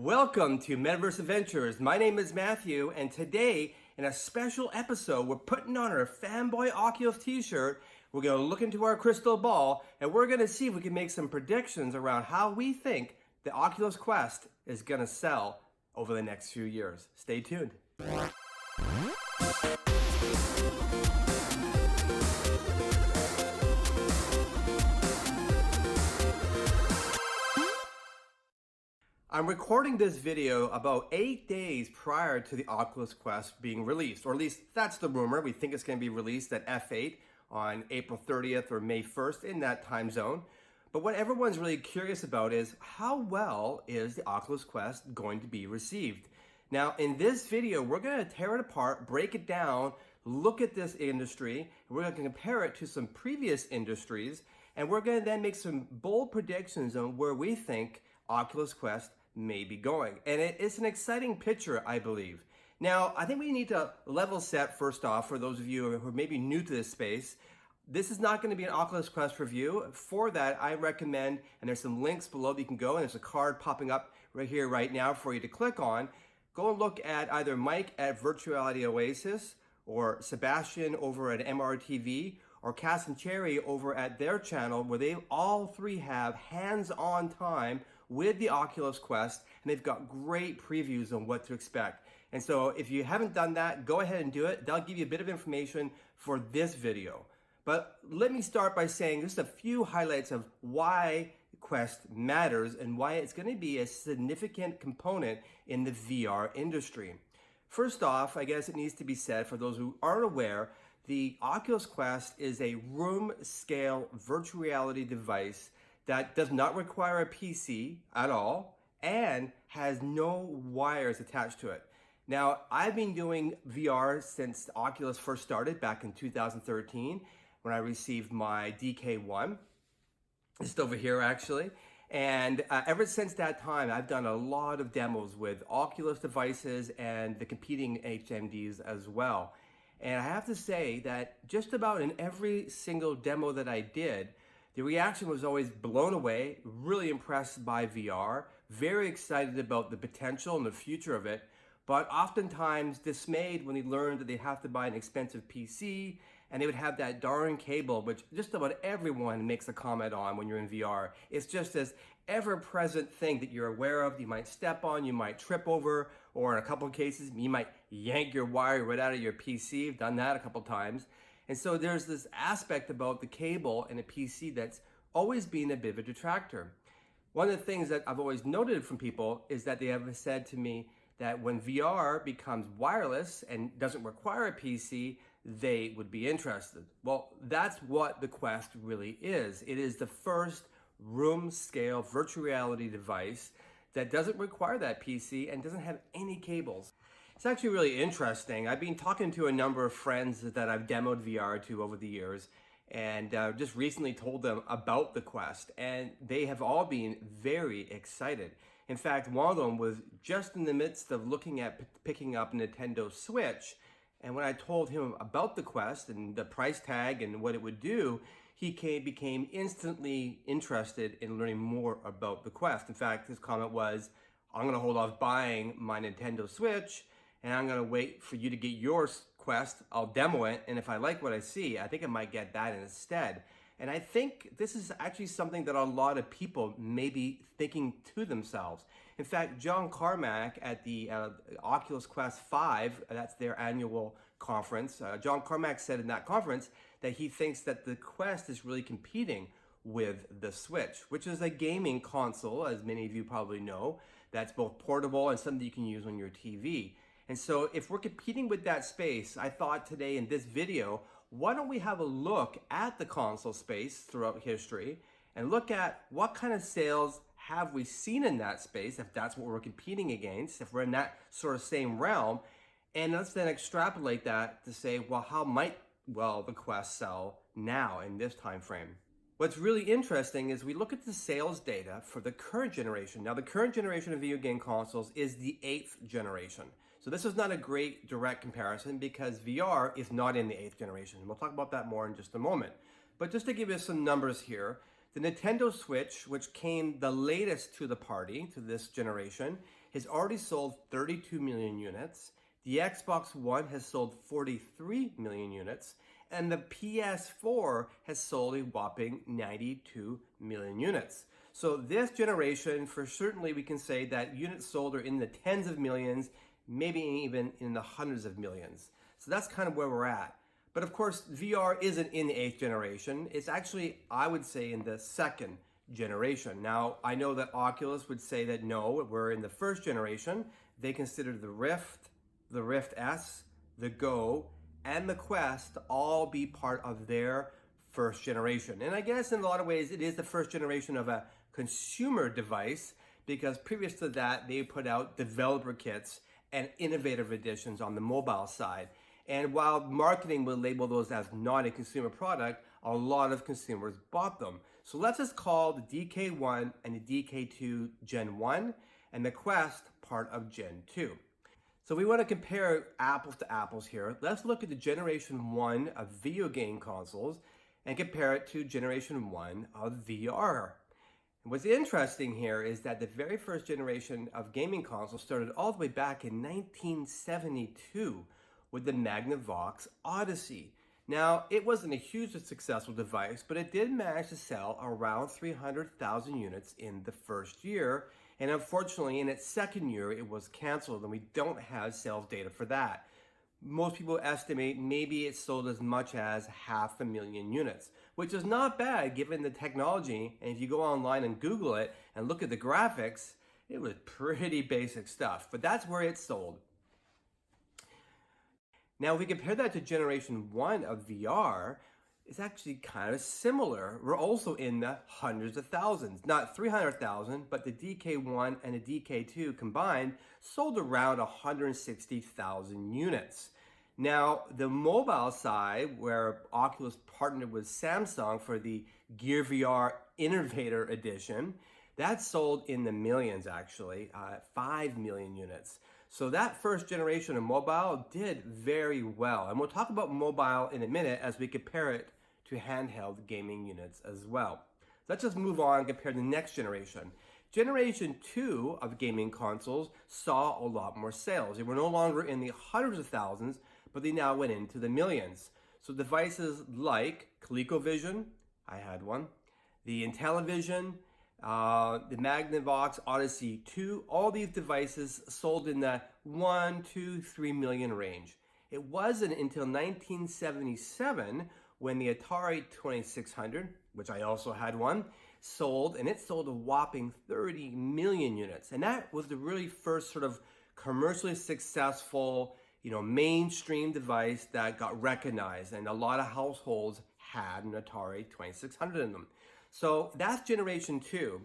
Welcome to Metaverse Adventures. My name is Matthew, and today, in a special episode, we're putting on our Fanboy Oculus t-shirt. We're going to look into our crystal ball, and we're going to see if we can make some predictions around how we think the Oculus Quest is going to sell over the next few years. Stay tuned. I'm recording this video about 8 days prior to the Oculus Quest being released, or at least that's the rumor. We think it's going to be released at F8 on April 30th or May 1st in that time zone. But what everyone's really curious about is how well is the Oculus Quest going to be received? Now, in this video, we're going to tear it apart, break it down, look at this industry, and we're going to compare it to some previous industries, and we're going to then make some bold predictions on where we think Oculus Quest may be going. And it's an exciting picture, I believe. Now, I think we need to level set first off for those of you who are maybe new to this space. This is not going to be an Oculus Quest review. For that, I recommend, and there's some links below that you can go, and there's a card popping up right here right now for you to click on. Go and look at either Mike at Virtual Reality Oasis, or Sebastian over at MRTV, or Cas and Chary over at their channel, where they all three have hands-on time with the Oculus Quest, and they've got great previews on what to expect. And so if you haven't done that, go ahead and do it. They'll give you a bit of information for this video. But let me start by saying just a few highlights of why Quest matters and why it's going to be a significant component in the VR industry. First off, I guess it needs to be said, for those who aren't aware, the Oculus Quest is a room-scale virtual reality device that does not require a PC at all and has no wires attached to it. Now, I've been doing VR since Oculus first started back in 2013 when I received my DK1. Just over here, actually. And ever since that time, I've done a lot of demos with Oculus devices and the competing HMDs as well. And I have to say that just about in every single demo that I did, the reaction was always blown away, really impressed by VR, very excited about the potential and the future of it, but oftentimes dismayed when they learned that they have to buy an expensive PC and they would have that darn cable, which just about everyone makes a comment on when you're in VR. It's just this ever-present thing that you're aware of, you might step on, you might trip over, or in a couple of cases, you might yank your wire right out of your PC. I've done that a couple times. And so there's this aspect about the cable and a PC that's always been a bit of a detractor. One of the things that I've always noted from people is that they have said to me that when VR becomes wireless and doesn't require a PC, they would be interested. Well, that's what the Quest really is. It is the first room-scale virtual reality device that doesn't require that PC and doesn't have any cables. It's actually really interesting. I've been talking to a number of friends that I've demoed VR to over the years, and just recently told them about the Quest, and they have all been very excited. In fact, one of them was just in the midst of looking at picking up a Nintendo Switch, and when I told him about the Quest and the price tag and what it would do, he became instantly interested in learning more about the Quest. In fact, his comment was, I'm going to hold off buying my Nintendo Switch, and I'm going to wait for you to get your Quest. I'll demo it, and if I like what I see, I think I might get that instead. And I think this is actually something that a lot of people may be thinking to themselves. In fact, John Carmack at the Oculus Quest 5, that's their annual conference, John Carmack said in that conference that he thinks that the Quest is really competing with the Switch, which is a gaming console, as many of you probably know, that's both portable and something you can use on your TV. And so if we're competing with that space, I thought today in this video, why don't we have a look at the console space throughout history and look at what kind of sales have we seen in that space, if that's what we're competing against, if we're in that sort of same realm, and let's then extrapolate that to say, well, how might the Quest sell now in this time frame? What's really interesting is we look at the sales data for the current generation. Now, the current generation of video game consoles is the 8th generation. So this is not a great direct comparison because VR is not in the 8th generation. We'll talk about that more in just a moment. But just to give you some numbers here, the Nintendo Switch, which came the latest to the party, to this generation, has already sold 32 million units. The Xbox One has sold 43 million units. And the PS4 has sold a whopping 92 million units. So this generation, for certainly we can say that units sold are in the tens of millions, maybe even in the hundreds of millions. So that's kind of where we're at. But of course, VR isn't in the 8th generation. It's actually, I would say, in the 2nd generation. Now, I know that Oculus would say that no, we're in the 1st generation. They consider the Rift S, the Go, and the Quest to all be part of their 1st generation. And I guess in a lot of ways, it is the 1st generation of a consumer device, because previous to that, they put out developer kits and innovative editions on the mobile side. And while marketing would label those as not a consumer product, a lot of consumers bought them. So let's just call the DK1 and the DK2 Gen 1 and the Quest part of Gen 2. So we want to compare apples to apples here. Let's look at the Generation 1 of video game consoles and compare it to Generation 1 of VR. And what's interesting here is that the very first generation of gaming consoles started all the way back in 1972 with the Magnavox Odyssey. Now, it wasn't a hugely successful device, but it did manage to sell around 300,000 units in the first year. And unfortunately, in its second year, it was canceled, and we don't have sales data for that. Most people estimate maybe it sold as much as 500,000 units, which is not bad given the technology. And if you go online and Google it and look at the graphics, it was pretty basic stuff, but that's where it sold. Now, if we compare that to Generation 1 of VR, it's actually kind of similar. We're also in the hundreds of thousands, not 300,000, but the DK1 and the DK2 combined sold around 160,000 units. Now, the mobile side, where Oculus partnered with Samsung for the Gear VR Innovator Edition, that sold in the millions actually, 5 million units. So that first generation of mobile did very well. And we'll talk about mobile in a minute as we compare it to handheld gaming units as well. Let's just move on and compare the next generation. Generation 2 of gaming consoles saw a lot more sales. They were no longer in the hundreds of thousands, but they now went into the millions. So devices like ColecoVision, I had one, the Intellivision, the Magnavox Odyssey 2, all these devices sold in the 1, 2, 3 million range. It wasn't until 1977 when the Atari 2600, which I also had one, sold, and it sold a whopping 30 million units. And that was the really first sort of commercially successful, mainstream device that got recognized, and a lot of households had an Atari 2600 in them. So that's Generation 2.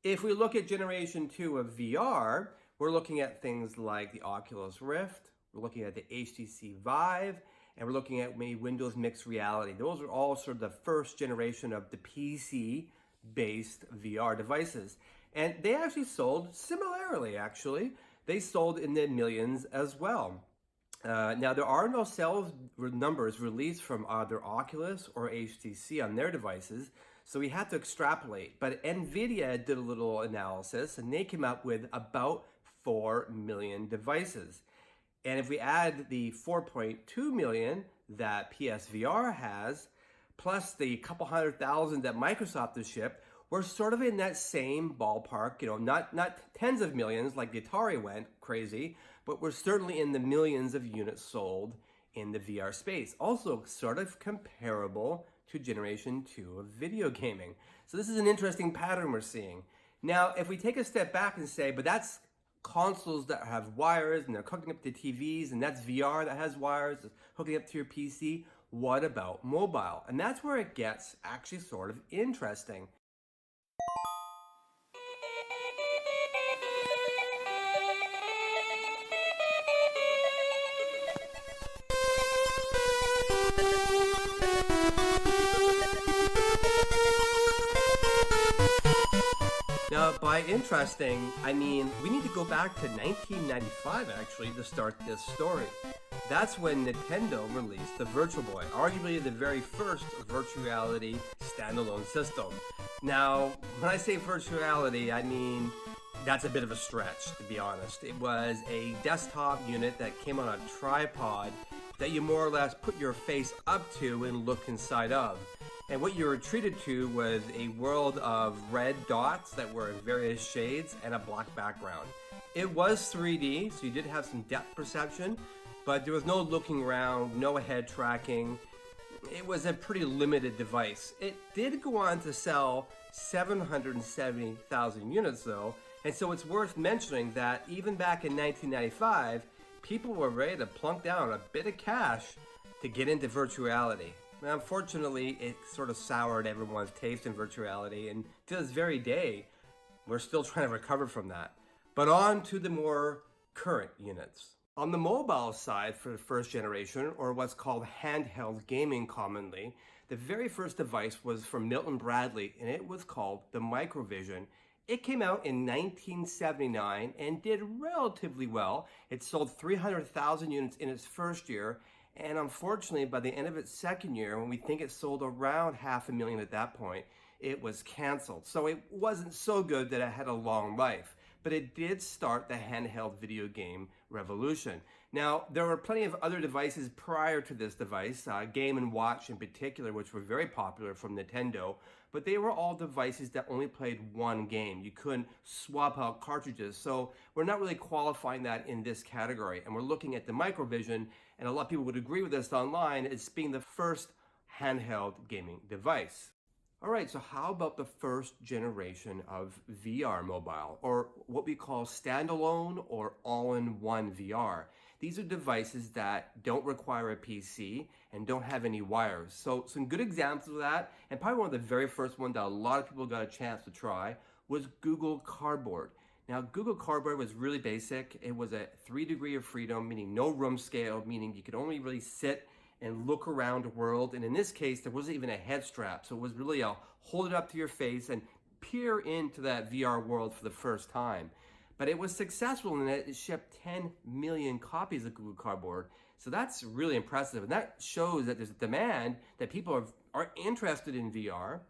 If we look at Generation 2 of VR, we're looking at things like the Oculus Rift, we're looking at the HTC Vive, and we're looking at maybe Windows Mixed Reality. Those are all sort of the first generation of the PC-based VR devices. And they actually sold similarly, actually. They sold in the millions as well. Now, there are no sales numbers released from either Oculus or HTC on their devices, so we had to extrapolate. But NVIDIA did a little analysis, and they came up with about 4 million devices. And if we add the 4.2 million that PSVR has, plus the couple 100,000 that Microsoft has shipped, we're sort of in that same ballpark, not tens of millions like the Atari went crazy, but we're certainly in the millions of units sold in the VR space. Also sort of comparable to Generation 2 of video gaming. So this is an interesting pattern we're seeing. Now, if we take a step back and say, but that's consoles that have wires and they're hooking up to TVs, and that's VR that has wires hooking up to your PC, what about mobile? And that's where it gets actually sort of interesting. Now, Now, by interesting, I mean we need to go back to 1995 actually to start this story. That's when Nintendo released the Virtual Boy, arguably the very first virtual reality standalone system. Now, when I say virtual reality, I mean that's a bit of a stretch, to be honest. It was a desktop unit that came on a tripod that you more or less put your face up to and look inside of. And what you were treated to was a world of red dots that were in various shades and a black background. It was 3D, so you did have some depth perception, but there was no looking around, no head tracking. It was a pretty limited device. It did go on to sell 770,000 units though, and so it's worth mentioning that even back in 1995, people were ready to plunk down a bit of cash to get into virtual reality. Now, unfortunately, it sort of soured everyone's taste in virtual reality, and to this very day, we're still trying to recover from that. But on to the more current units. On the mobile side for the first generation, or what's called handheld gaming commonly, the very first device was from Milton Bradley, and it was called the Microvision. It came out in 1979 and did relatively well. It sold 300,000 units in its first year, and unfortunately, by the end of its second year, when we think it sold around 500,000 at that point, it was canceled. So it wasn't so good that it had a long life, but it did start the handheld video game revolution. Now, there were plenty of other devices prior to this device, Game & Watch in particular, which were very popular from Nintendo, but they were all devices that only played one game. You couldn't swap out cartridges, so we're not really qualifying that in this category. And we're looking at the Microvision, and a lot of people would agree with us online, as being the first handheld gaming device. All right, so how about the first generation of VR mobile, or what we call standalone or all-in-one VR? These are devices that don't require a PC and don't have any wires. So some good examples of that, and probably one of the very first ones that a lot of people got a chance to try, was Google Cardboard. Now, Google Cardboard was really basic. It was a 3 degree of freedom, meaning no room scale, meaning you could only really sit and look around the world. And in this case, there wasn't even a head strap. So it was really a hold it up to your face and peer into that VR world for the first time. But it was successful in that it shipped 10 million copies of Google Cardboard. So that's really impressive. And that shows that there's a demand, that people are interested in VR.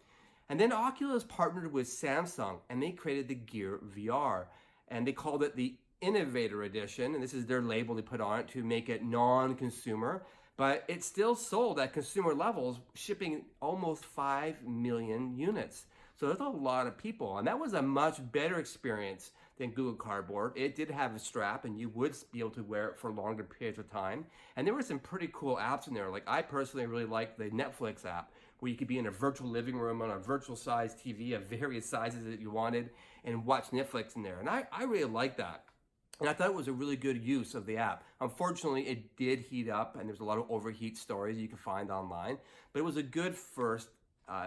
And then Oculus partnered with Samsung and they created the Gear VR. And they called it the Innovator Edition. And this is their label they put on it to make it non-consumer. But it still sold at consumer levels, shipping almost 5 million units. So there's a lot of people. And that was a much better experience than Google Cardboard. It did have a strap and you would be able to wear it for longer periods of time. And there were some pretty cool apps in there. Like I personally really like the Netflix app, where you could be in a virtual living room on a virtual size TV of various sizes that you wanted and watch Netflix in there. And I really like that. And I thought it was a really good use of the app. Unfortunately, it did heat up and there's a lot of overheat stories you can find online, but it was a good first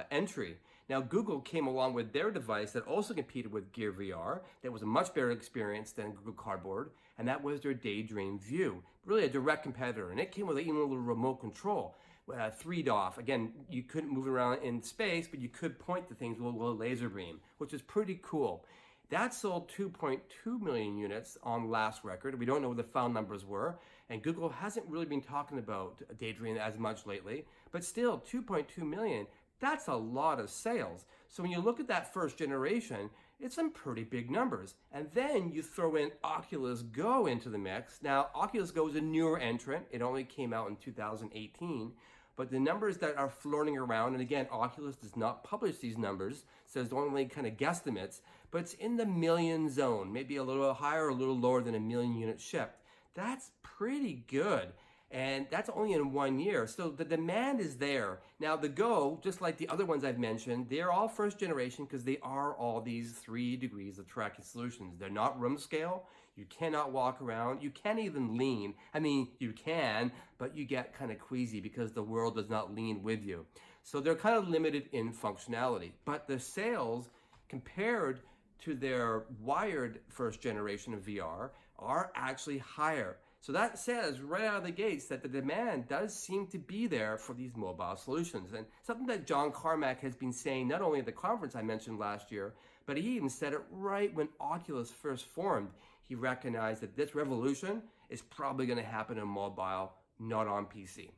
entry. Now, Google came along with their device that also competed with Gear VR. That was a much better experience than Google Cardboard, and that was their Daydream View, really a direct competitor. And it came with even a little remote control, 3DOF. Again, you couldn't move around in space, but you could point to things with a little laser beam, which is pretty cool. That sold 2.2 million units on last record. We don't know what the final numbers were, and Google hasn't really been talking about Daydream as much lately, but still 2.2 million. That's a lot of sales. So when you look at that first generation, it's some pretty big numbers. And then you throw in Oculus Go into the mix. Now, Oculus Go is a newer entrant. It only came out in 2018. But the numbers that are floating around, and again, Oculus does not publish these numbers, so it's only kind of guesstimates, but it's in the million zone, maybe a little higher or a little lower than 1 million units shipped. That's pretty good. And that's only in 1 year. So the demand is there. Now the Go, just like the other ones I've mentioned, they're all first generation because they are all these 3 degrees of tracking solutions. They're not room scale. You cannot walk around. You can't even lean. I mean, you can, but you get kind of queasy because the world does not lean with you. So they're kind of limited in functionality. But the sales compared to their wired first generation of VR are actually higher. So that says right out of the gates that the demand does seem to be there for these mobile solutions. And something that John Carmack has been saying not only at the conference I mentioned last year, But he even said it right when Oculus first formed. He recognized that this revolution is probably going to happen in mobile, not on PC.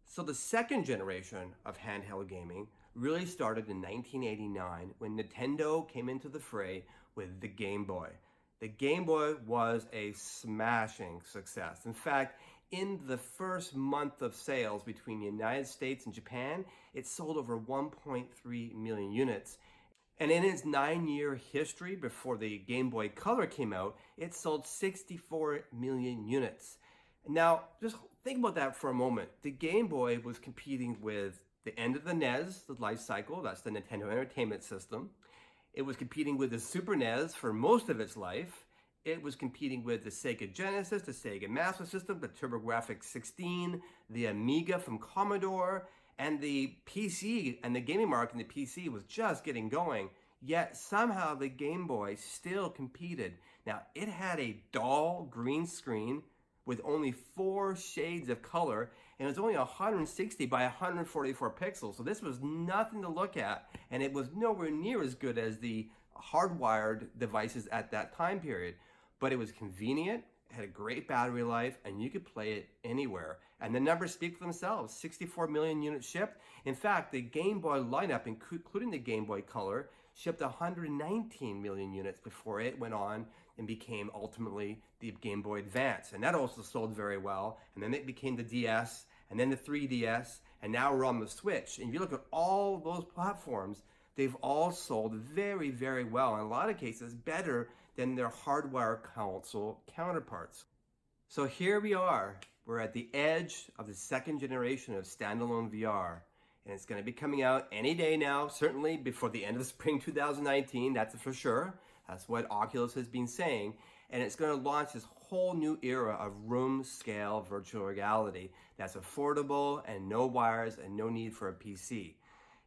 So the second generation of handheld gaming really started in 1989 when Nintendo came into the fray with the Game Boy. The Game Boy was a smashing success. In fact, in the first month of sales between the United States and Japan, it sold over 1.3 million units. And in its 9-year history before the Game Boy Color came out, it sold 64 million units. Now, just think about that for a moment. The Game Boy was competing with the end of the NES, the life cycle, that's the Nintendo Entertainment System. It was competing with the Super NES for most of its life. It was competing with the Sega Genesis, the Sega Master System, the TurboGrafx 16, the Amiga from Commodore, and the PC, and the gaming market in the PC was just getting going. Yet somehow the Game Boy still competed. Now, it had a dull green screen with only 4 shades of color, and it was only 160 by 144 pixels. So this was nothing to look at, and it was nowhere near as good as the hardwired devices at that time period. But it was convenient, it had a great battery life, and you could play it anywhere. And the numbers speak for themselves. 64 million units shipped. In fact, the Game Boy lineup, including the Game Boy Color, shipped 119 million units before it went on and became ultimately the Game Boy Advance. And that also sold very well. And then it became the DS, and then the 3DS, and now we're on the Switch. And if you look at all those platforms, they've all sold very, very well. In a lot of cases, better than their hardware console counterparts. So here we are. We're at the edge of the second generation of standalone VR. And it's going to be coming out any day now, certainly before the end of spring 2019, that's for sure. That's what Oculus has been saying. And it's going to launch this whole new era of room-scale virtual reality that's affordable and no wires and no need for a PC.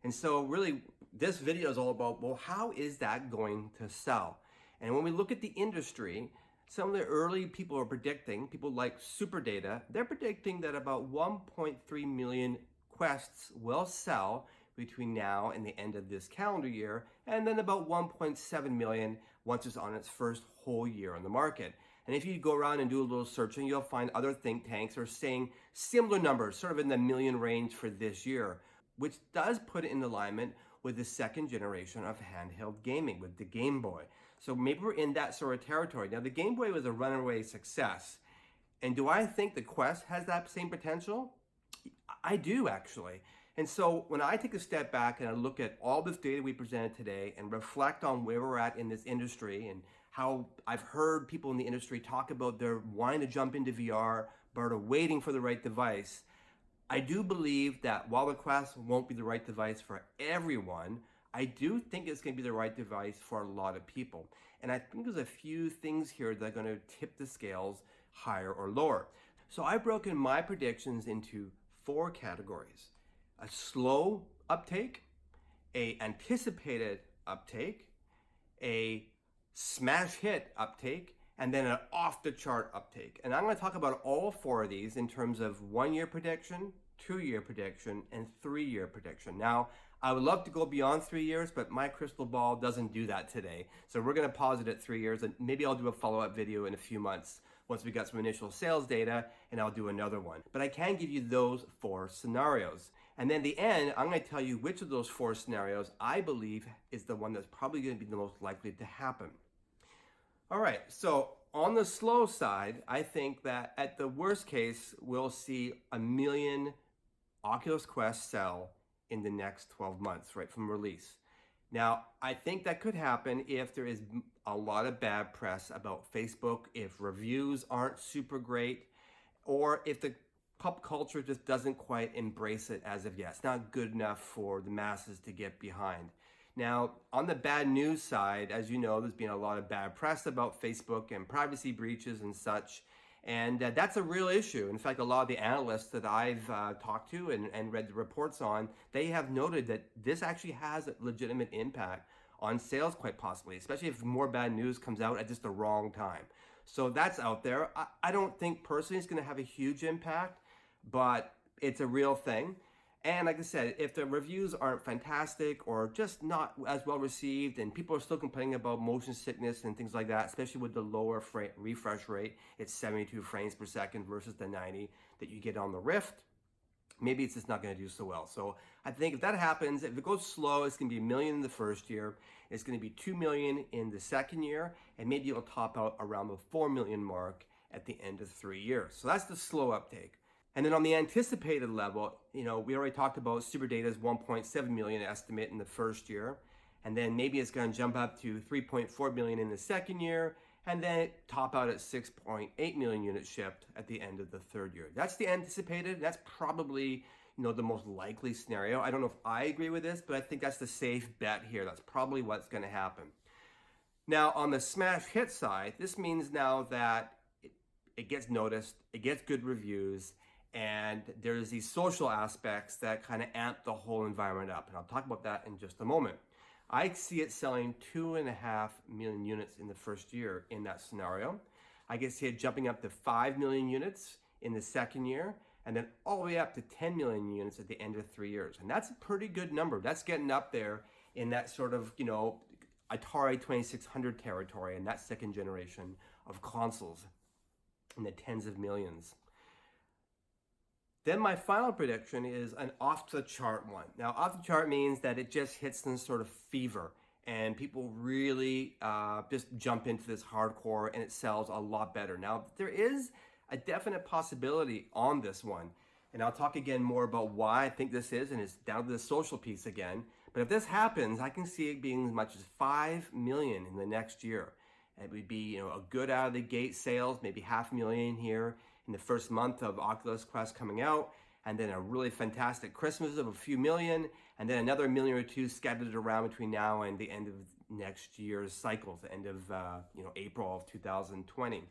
And so really, this video is all about, well, how is that going to sell? And when we look at the industry, some of the early people are predicting, people like SuperData, they're predicting that about 1.3 million Quests will sell between now and the end of this calendar year, and then about 1.7 million once it's on its first whole year on the market. And if you go around and do a little searching, you'll find other think tanks are saying similar numbers, sort of in the million range for this year, which does put it in alignment with the second generation of handheld gaming, with the Game Boy. So maybe we're in that sort of territory. Now, the Game Boy was a runaway success. And do I think the Quest has that same potential? I do, actually. And so when I take a step back and I look at all this data we presented today and reflect on where we're at in this industry and how I've heard people in the industry talk about their wanting to jump into VR, but are waiting for the right device, I do believe that while the Quest won't be the right device for everyone, I do think it's going to be the right device for a lot of people. And I think there's a few things here that are going to tip the scales higher or lower. So I've broken my predictions into 4 categories: a slow uptake, a anticipated uptake, a smash hit uptake, and then an off-the-chart uptake. And I'm going to talk about all 4 of these in terms of 1-year prediction, 2-year prediction, and 3-year prediction. Now, I would love to go beyond 3 years, but my crystal ball doesn't do that today. So we're going to pause it at 3 years, and maybe I'll do a follow-up video in a few months once we got some initial sales data, and I'll do another one. But I can give you those 4 scenarios. And then at the end, I'm going to tell you which of those 4 scenarios I believe is the one that's probably going to be the most likely to happen. All right, so on the slow side, I think that at the worst case, we'll see 1 million Oculus Quest sell in the next 12 months, right from release. Now, I think that could happen if there is a lot of bad press about Facebook, if reviews aren't super great, or if the pop culture just doesn't quite embrace it as of yet. It's not good enough for the masses to get behind. Now, on the bad news side, as you know, there's been a lot of bad press about Facebook and privacy breaches and such. And that's a real issue. In fact, a lot of the analysts that I've talked to and read the reports on, they have noted that this actually has a legitimate impact on sales quite possibly, especially if more bad news comes out at just the wrong time. So that's out there. I don't think personally it's going to have a huge impact, but it's a real thing. And like I said, if the reviews aren't fantastic or just not as well received, and people are still complaining about motion sickness and things like that, especially with the lower refresh rate, it's 72 frames per second versus the 90 that you get on the Rift, maybe it's just not going to do so well. So I think if that happens, if it goes slow, it's going to be $1 million in the first year, it's going to be $2 million in the second year, and maybe it'll top out around the $4 million mark at the end of 3 years. So that's the slow uptake. And then on the anticipated level, we already talked about Super Data's 1.7 million estimate in the first year, and then maybe it's going to jump up to 3.4 million in the second year, and then top out at 6.8 million units shipped at the end of the third year. That's the anticipated. That's probably the most likely scenario. I don't know if I agree with this, but I think that's the safe bet here. That's probably what's going to happen. Now, on the smash hit side, this means now that it gets noticed, it gets good reviews, and there's these social aspects that kind of amp the whole environment up. And I'll talk about that in just a moment. I see it selling 2.5 million units in the first year in that scenario. I can see it jumping up to 5 million units in the second year, and then all the way up to 10 million units at the end of 3 years. And that's a pretty good number. That's getting up there in that sort of, Atari 2600 territory and that second generation of consoles in the tens of millions. Then my final prediction is an off-the-chart one. Now, off-the-chart means that it just hits some sort of fever, and people really just jump into this hardcore, and it sells a lot better. Now, there is a definite possibility on this one, and I'll talk again more about why I think this is, and it's down to the social piece again. But if this happens, I can see it being as much as 5 million in the next year. It would be, a good out of the gate sales, maybe 500,000 here in the first month of Oculus Quest coming out, and then a really fantastic Christmas of a few million, and then another million or two scattered around between now and the end of next year's cycle, the end of April of 2020.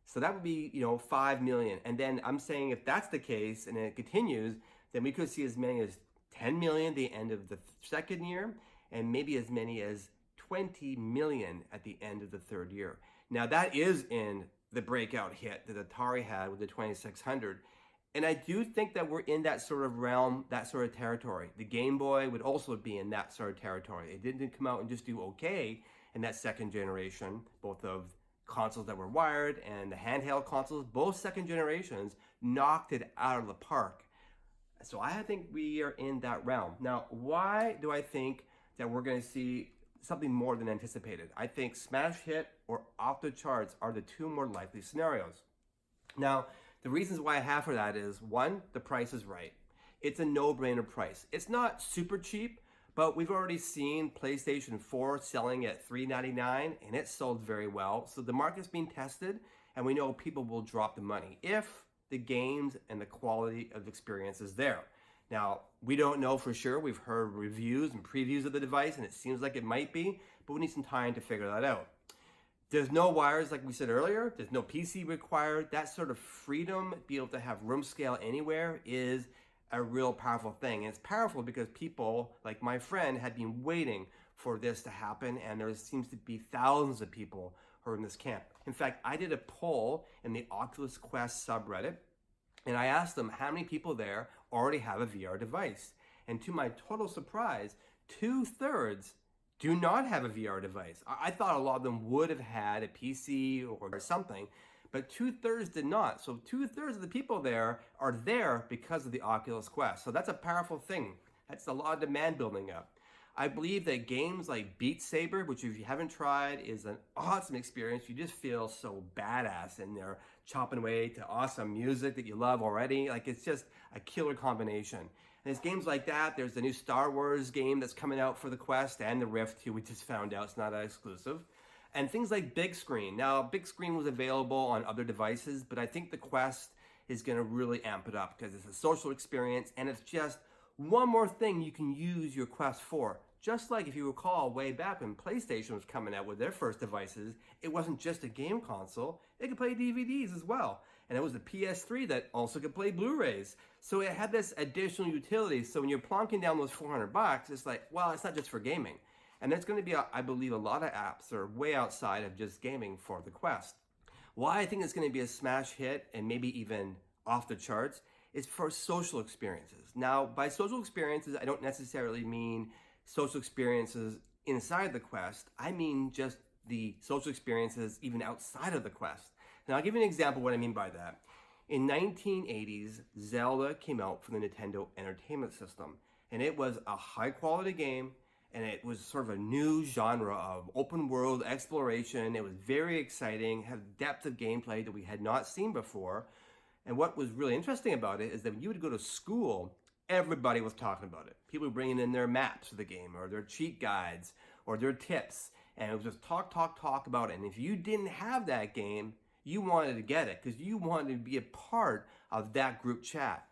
So that would be 5 million. And then I'm saying if that's the case and it continues, then we could see as many as 10 million at the end of the second year, and maybe as many as 20 million at the end of the third year. Now that is in the breakout hit that Atari had with the 2600. And I do think that we're in that sort of realm, that sort of territory. The Game Boy would also be in that sort of territory. It didn't come out and just do okay in that second generation, both of consoles that were wired and the handheld consoles, both second generations knocked it out of the park. So I think we are in that realm. Now, why do I think that we're going to see something more than anticipated? I think smash hit or off the charts are the two more likely scenarios. Now, the reasons why I have for that is, one, the price is right. It's a no-brainer price. It's not super cheap, but we've already seen PlayStation 4 selling at $399, and it sold very well. So the market's being tested, and we know people will drop the money if the games and the quality of experience is there. Now, we don't know for sure. We've heard reviews and previews of the device, and it seems like it might be, but we need some time to figure that out. There's no wires, like we said earlier. There's no PC required. That sort of freedom, be able to have room scale anywhere, is a real powerful thing. And it's powerful because people, like my friend, had been waiting for this to happen, and there seems to be thousands of people who are in this camp. In fact, I did a poll in the Oculus Quest subreddit, and I asked them how many people there already have a VR device. And to my total surprise, 2/3 do not have a VR device. I thought a lot of them would have had a PC or something, but 2/3 did not. So 2/3 of the people there are there because of the Oculus Quest. So that's a powerful thing. That's a lot of demand building up. I believe that games like Beat Saber, which if you haven't tried, is an awesome experience. You just feel so badass in there, chopping away to awesome music that you love already. Like, it's just a killer combination. And there's games like that. There's the new Star Wars game that's coming out for the Quest and the Rift, too. We just found out it's not exclusive. And things like Big Screen. Now, Big Screen was available on other devices, but I think the Quest is going to really amp it up because it's a social experience, and it's just one more thing you can use your Quest for. Just like if you recall way back when PlayStation was coming out with their first devices, it wasn't just a game console, it could play DVDs as well. And it was the PS3 that also could play Blu-rays. So it had this additional utility. So when you're plonking down those $400, it's like, well, it's not just for gaming. And there's going to be, I believe, a lot of apps that are way outside of just gaming for the Quest. Why I think it's going to be a smash hit and maybe even off the charts is is for social experiences. Now, by social experiences, I don't necessarily mean social experiences inside the Quest. I mean just the social experiences even outside of the Quest. Now, I'll give you an example of what I mean by that. In 1980s, Zelda came out for the Nintendo Entertainment System, and it was a high-quality game, and it was sort of a new genre of open-world exploration. It was very exciting, had depth of gameplay that we had not seen before. And what was really interesting about it is that when you would go to school, everybody was talking about it. People were bringing in their maps for the game, or their cheat guides, or their tips, and it was just talk about it. And if you didn't have that game, you wanted to get it because you wanted to be a part of that group chat.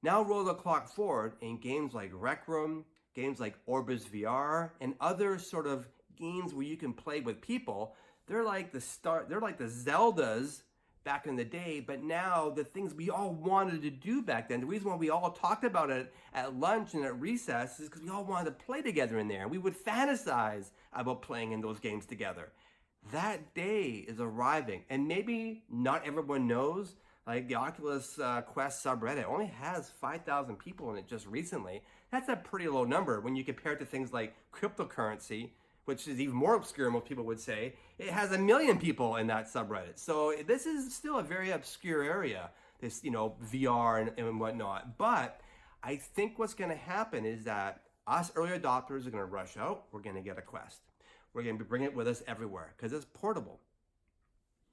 Now roll the clock forward in games like Rec Room, games like Orbis VR, and other sort of games where you can play with people. They're like the Zeldas back in the day, but now the things we all wanted to do back then, the reason why we all talked about it at lunch and at recess is because we all wanted to play together in there. And we would fantasize about playing in those games together. That day is arriving, and maybe not everyone knows, like the Oculus Quest subreddit only has 5,000 people in it just recently. That's a pretty low number when you compare it to things like cryptocurrency, which is even more obscure, most people would say. It has 1 million people in that subreddit. So this is still a very obscure area, this, VR and whatnot. But I think what's going to happen is that us early adopters are going to rush out. We're going to get a Quest. We're going to bring it with us everywhere because it's portable.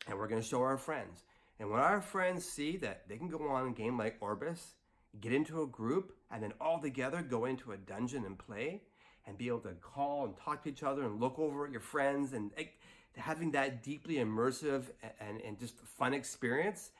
And we're going to show our friends. And when our friends see that they can go on a game like Orbis, get into a group, and then all together go into a dungeon and play, and be able to call and talk to each other and look over at your friends, and having that deeply immersive and just fun experience,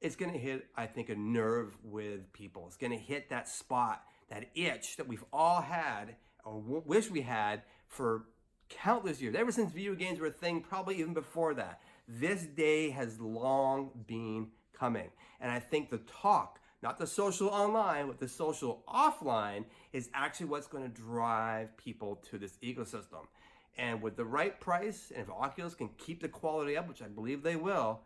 it's going to hit, I think, a nerve with people. It's going to hit that spot, that itch that we've all had or wish we had for countless years, ever since video games were a thing, probably even before that. This day has long been coming. And I think the talk, not the social online, but the social offline, is actually what's going to drive people to this ecosystem. And with the right price, and if Oculus can keep the quality up, which I believe they will,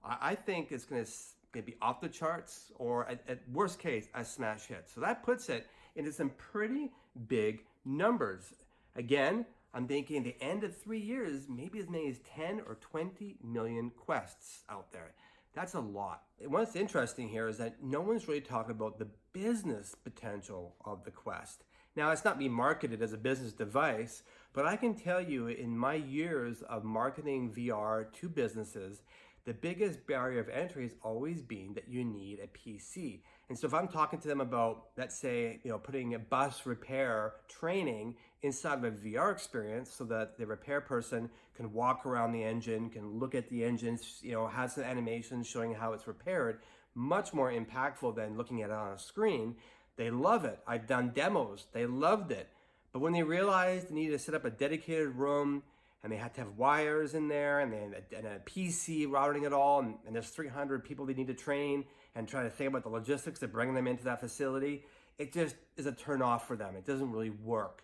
I think it's going to be off the charts, or at worst case, a smash hit. So that puts it into some pretty big numbers. Again, I'm thinking at the end of 3 years, maybe as many as 10 or 20 million Quests out there. That's a lot. And what's interesting here is that no one's really talking about the business potential of the Quest. Now, it's not being marketed as a business device, but I can tell you in my years of marketing VR to businesses, the biggest barrier of entry has always been that you need a PC. And so if I'm talking to them about, let's say, putting a bus repair training inside of a VR experience so that the repair person can walk around the engine, can look at the engines, has some animations showing how it's repaired, much more impactful than looking at it on a screen. They love it. I've done demos. They loved it. But when they realized they needed to set up a dedicated room, and they had to have wires in there, and a PC routing it all, and there's 300 people they need to train, and try to think about the logistics of bringing them into that facility, it just is a turn off for them. It doesn't really work.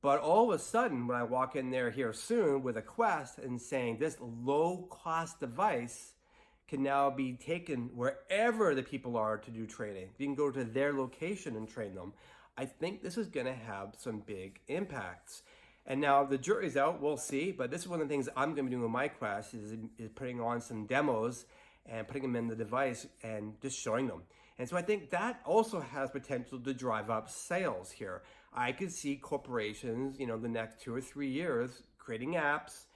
But all of a sudden, when I walk in there here soon with a Quest and saying this low-cost device can now be taken wherever the people are to do training. You can go to their location and train them. I think this is going to have some big impacts. And now the jury's out, we'll see, but this is one of the things I'm going to be doing with my Quest is putting on some demos and putting them in the device and just showing them. And so I think that also has potential to drive up sales here. I could see corporations, the next 2 or 3 years creating apps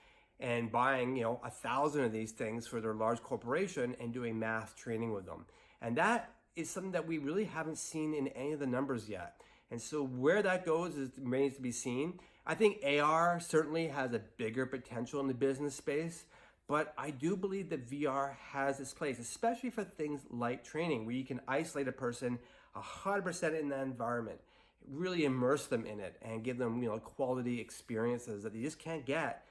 and buying, 1,000 of these things for their large corporation and doing mass training with them. And that is something that we really haven't seen in any of the numbers yet. And so where that goes remains to be seen. I think AR certainly has a bigger potential in the business space, but I do believe that VR has its place, especially for things like training, where you can isolate a person 100% in that environment, really immerse them in it, and give them quality experiences that they just can't get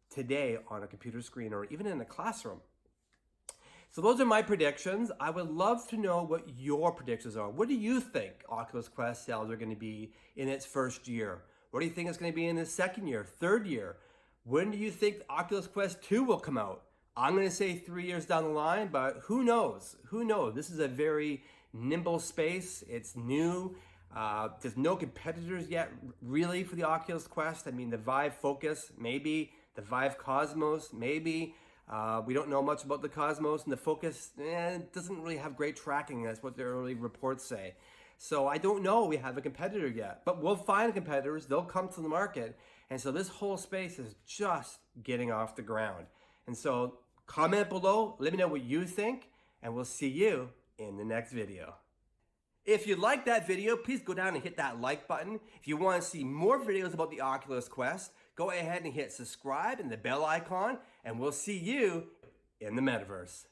today on a computer screen or even in a classroom. So those are my predictions. I would love to know what your predictions are. What do you think Oculus Quest sales are going to be in its first year? What do you think it's going to be in its second year, third year? When do you think Oculus Quest 2 will come out? I'm going to say 3 years down the line, but who knows? Who knows? This is a very nimble space. It's new. There's no competitors yet really for the Oculus Quest. I mean, the Vive Focus, maybe. The Vive Cosmos, maybe. We don't know much about the Cosmos, and the Focus doesn't really have great tracking. That's what the early reports say. So I don't know we have a competitor yet, but we'll find competitors. They'll come to the market. And so this whole space is just getting off the ground. And so comment below, let me know what you think, and we'll see you in the next video. If you liked that video, please go down and hit that like button. If you want to see more videos about the Oculus Quest, go ahead and hit subscribe and the bell icon, and we'll see you in the metaverse.